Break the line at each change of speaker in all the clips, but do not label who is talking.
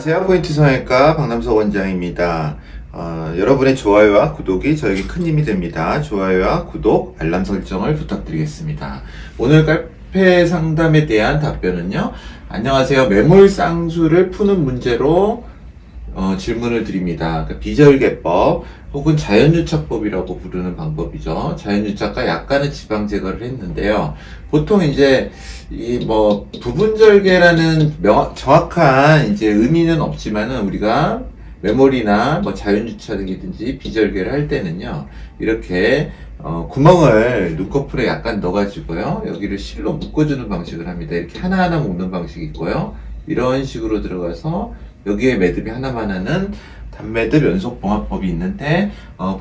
안녕하세요. 포인트 성형외과 박남석 원장입니다. 여러분의 좋아요와 구독이 저에게 큰 힘이 됩니다. 좋아요와 구독, 알람 설정을 부탁드리겠습니다. 오늘 깔페 상담에 대한 답변은요. 안녕하세요. 매몰 쌍수를 푸는 문제로 질문을 드립니다. 그러니까 비절개법 혹은 자연유착법이라고 부르는 방법이죠. 자연유착과 약간의 지방 제거를 했는데요. 보통 이제 부분절개라는 정확한 이제 의미는 없지만은 우리가 매몰이나 자연유착이든지 비절개를 할 때는요. 이렇게 구멍을 눈꺼풀에 약간 넣어가지고요. 여기를 실로 묶어주는 방식을 합니다. 이렇게 하나하나 묶는 방식이 있고요. 이런 식으로 들어가서 여기에 매듭이 하나만 하는 단매듭 연속봉합법이 있는데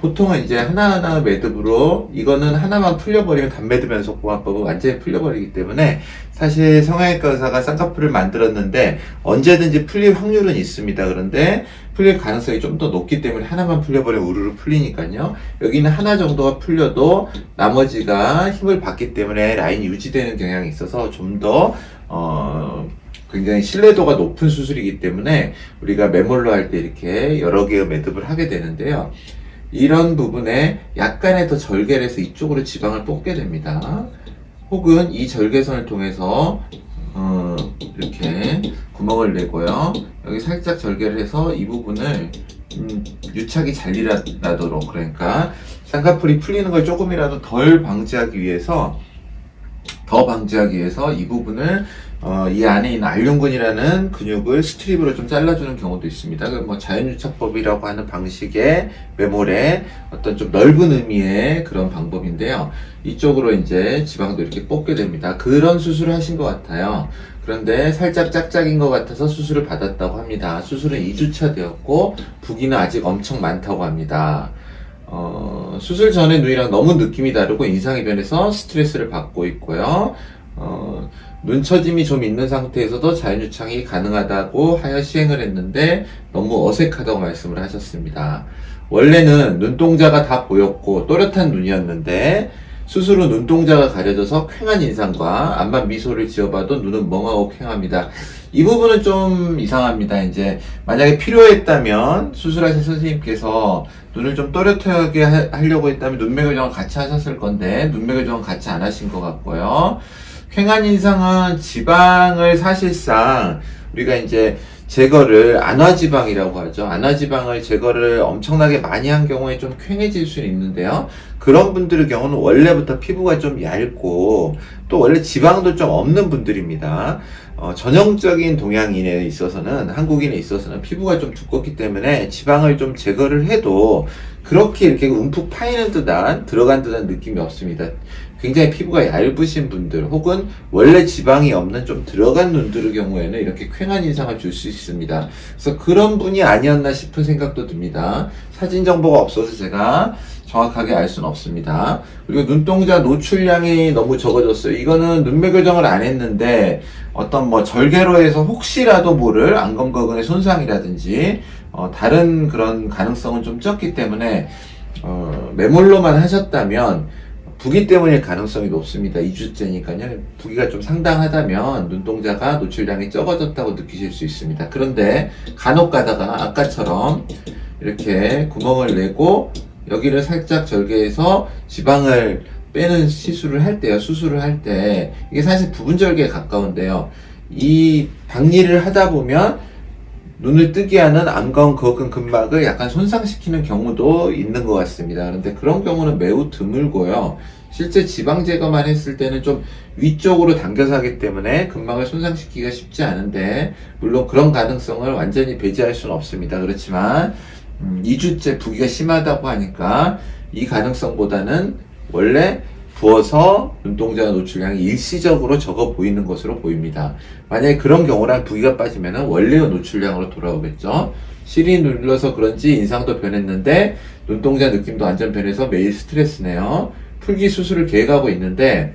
보통은 이제 하나하나 매듭으로 이거는 하나만 풀려버리면 단매듭 연속봉합법은 완전히 풀려버리기 때문에 사실 성형외과 의사가 쌍꺼풀을 만들었는데 언제든지 풀릴 확률은 있습니다. 그런데 풀릴 가능성이 좀 더 높기 때문에 하나만 풀려버리면 우르르 풀리니까요. 여기는 하나 정도가 풀려도 나머지가 힘을 받기 때문에 라인이 유지되는 경향이 있어서 좀 더 굉장히 신뢰도가 높은 수술이기 때문에 우리가 매몰로 할 때 이렇게 여러 개의 매듭을 하게 되는데요. 이런 부분에 약간의 더 절개를 해서 이쪽으로 지방을 뽑게 됩니다. 혹은 이 절개선을 통해서 이렇게 구멍을 내고요. 여기 살짝 절개를 해서 이 부분을 유착이 잘 일어나도록, 그러니까 쌍꺼풀이 풀리는 걸 조금이라도 덜 방지하기 위해서 이 부분을 이 안에 있는 알륜근이라는 근육을 스트립으로 좀 잘라주는 경우도 있습니다. 자연유착법이라고 하는 방식의 매몰의 어떤 좀 넓은 의미의 그런 방법인데요. 이쪽으로 이제 지방도 이렇게 뽑게 됩니다. 그런 수술을 하신 것 같아요. 그런데 살짝 짝짝인 것 같아서 수술을 받았다고 합니다. 수술은 2주차 되었고 부기는 아직 엄청 많다고 합니다. 수술 전의 눈이랑 너무 느낌이 다르고 인상이 변해서 스트레스를 받고 있고요. 눈처짐이 좀 있는 상태에서도 자연유착이 가능하다고 하여 시행을 했는데 너무 어색하다고 말씀을 하셨습니다. 원래는 눈동자가 다 보였고 또렷한 눈이었는데 수술 후 눈동자가 가려져서 퀭한 인상과 앞만 미소를 지어봐도 눈은 멍하고 퀭합니다. 이 부분은 좀 이상합니다. 이제 만약에 필요했다면 수술하신 선생님께서 눈을 좀 또렷하게 하려고 했다면 눈매 교정을 같이 하셨을 건데 눈매 교정은 같이 안 하신 것 같고요. 퀭한 인상은 지방을 사실상 우리가 이제 제거를 안화지방이라고 하죠. 안화지방을 제거를 엄청나게 많이 한 경우에 좀 퀭해질 수는 있는데요. 그런 분들의 경우는 원래부터 피부가 좀 얇고 또 원래 지방도 좀 없는 분들입니다. 전형적인 동양인에 있어서는, 한국인에 있어서는 피부가 좀 두껍기 때문에 지방을 좀 제거를 해도 그렇게 이렇게 움푹 파이는 듯한, 들어간 듯한 느낌이 없습니다. 굉장히 피부가 얇으신 분들 혹은 원래 지방이 없는 좀 들어간 눈들의 경우에는 이렇게 퀭한 인상을 줄 수 있습니다. 그래서 그런 분이 아니었나 싶은 생각도 듭니다. 사진 정보가 없어서 제가 정확하게 알 수는 없습니다. 그리고 눈동자 노출량이 너무 적어졌어요. 이거는 눈매 교정을 안 했는데 어떤 절개로 해서 혹시라도 모를 안검거근의 손상이라든지 다른 그런 가능성은 좀 적기 때문에 매몰로만 하셨다면 부기 때문일 가능성이 높습니다. 2주째니까요. 부기가 좀 상당하다면 눈동자가 노출량이 적어졌다고 느끼실 수 있습니다. 그런데 간혹 가다가 아까처럼 이렇게 구멍을 내고 여기를 살짝 절개해서 지방을 빼는 수술을 할 때 이게 사실 부분절개에 가까운데요. 이 박리를 하다 보면 눈을 뜨게 하는 안검거근 근막을 약간 손상시키는 경우도 있는 것 같습니다. 그런데 그런 경우는 매우 드물고요. 실제 지방 제거만 했을 때는 좀 위쪽으로 당겨서 하기 때문에 근막을 손상시키기가 쉽지 않은데 물론 그런 가능성을 완전히 배제할 수는 없습니다. 그렇지만 2주째 부기가 심하다고 하니까 이 가능성보다는 원래 부어서 눈동자 노출량이 일시적으로 적어 보이는 것으로 보입니다. 만약에 그런 경우란 부기가 빠지면 원래의 노출량으로 돌아오겠죠. 실이 눌러서 그런지 인상도 변했는데 눈동자 느낌도 완전 변해서 매일 스트레스네요. 풀기 수술을 계획하고 있는데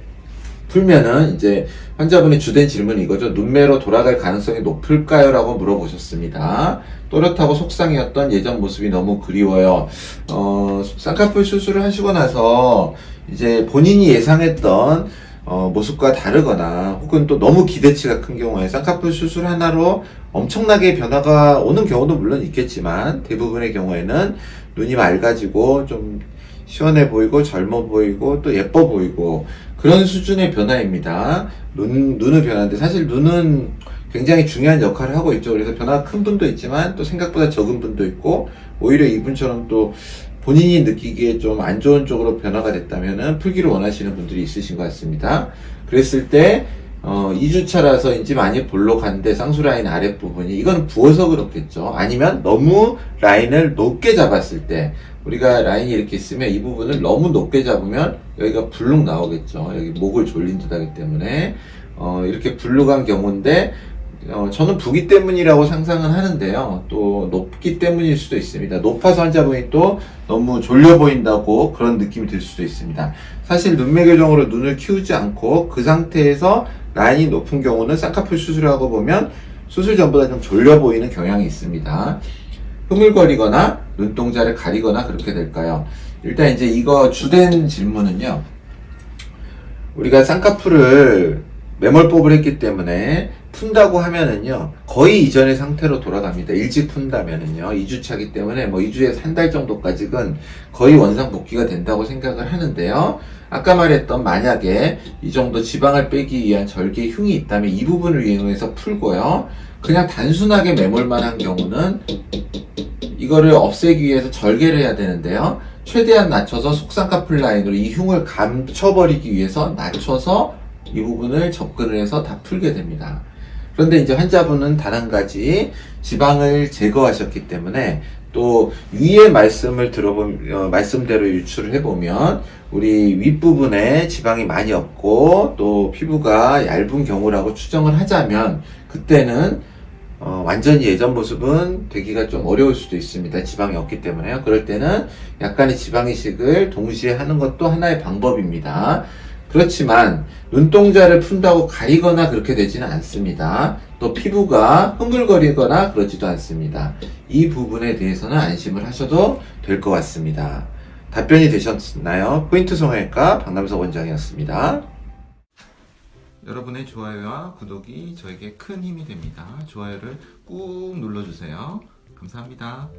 풀면은 이제 환자분의 주된 질문이 이거죠. 눈매로 돌아갈 가능성이 높을까요? 라고 물어보셨습니다. 또렷하고 속상이었던 예전 모습이 너무 그리워요. 쌍꺼풀 수술을 하시고 나서 이제 본인이 예상했던 모습과 다르거나 혹은 또 너무 기대치가 큰 경우에 쌍꺼풀 수술 하나로 엄청나게 변화가 오는 경우도 물론 있겠지만 대부분의 경우에는 눈이 맑아지고 좀 시원해 보이고 젊어 보이고 또 예뻐 보이고 그런 수준의 변화입니다. 눈의 변화인데 사실 눈은 굉장히 중요한 역할을 하고 있죠. 그래서 변화가 큰 분도 있지만 또 생각보다 적은 분도 있고 오히려 이분처럼 또 본인이 느끼기에 좀 안 좋은 쪽으로 변화가 됐다면은 풀기를 원하시는 분들이 있으신 것 같습니다. 그랬을 때 2주차라서인지 많이 볼록한데 쌍수라인 아랫부분이 이건 부어서 그렇겠죠. 아니면 너무 라인을 높게 잡았을 때 우리가 라인이 이렇게 있으면 이 부분을 너무 높게 잡으면 여기가 불룩 나오겠죠. 여기 목을 졸린 듯 하기 때문에 이렇게 불룩한 경우인데 저는 부기 때문이라고 상상은 하는데요. 또 높기 때문일 수도 있습니다. 높아서 환자분이 또 너무 졸려 보인다고 그런 느낌이 들 수도 있습니다. 사실 눈매 교정으로 눈을 키우지 않고 그 상태에서 라인이 높은 경우는 쌍꺼풀 수술을 하고 보면 수술 전보다 좀 졸려 보이는 경향이 있습니다. 흐물거리거나 눈동자를 가리거나 그렇게 될까요? 일단 이제 이거 주된 질문은요. 우리가 쌍꺼풀을 매몰법을 했기 때문에 푼다고 하면은요 거의 이전의 상태로 돌아갑니다. 일찍 푼다면은요 2주차기 때문에 뭐 2주에서 한 달 정도까지는 거의 원상 복귀가 된다고 생각을 하는데요. 아까 말했던 만약에 이 정도 지방을 빼기 위한 절개 흉이 있다면 이 부분을 이용해서 풀고요. 그냥 단순하게 매몰만 한 경우는 이거를 없애기 위해서 절개를 해야 되는데요. 최대한 낮춰서 속쌍꺼풀 라인으로 이 흉을 감춰버리기 위해서 낮춰서 이 부분을 접근을 해서 다 풀게 됩니다. 그런데 이제 환자분은 단 한 가지 지방을 제거하셨기 때문에 또 위의 말씀을 말씀대로 유추를 해보면 우리 윗부분에 지방이 많이 없고 또 피부가 얇은 경우라고 추정을 하자면 그때는 완전히 예전 모습은 되기가 좀 어려울 수도 있습니다. 지방이 없기 때문에요. 그럴 때는 약간의 지방 이식을 동시에 하는 것도 하나의 방법입니다. 그렇지만 눈동자를 푼다고 가리거나 그렇게 되지는 않습니다. 또 피부가 흥글거리거나 그러지도 않습니다. 이 부분에 대해서는 안심을 하셔도 될 것 같습니다. 답변이 되셨나요? 포인트 성형외과 박남석 원장이었습니다. 여러분의 좋아요와 구독이 저에게 큰 힘이 됩니다. 좋아요를 꾹 눌러주세요. 감사합니다.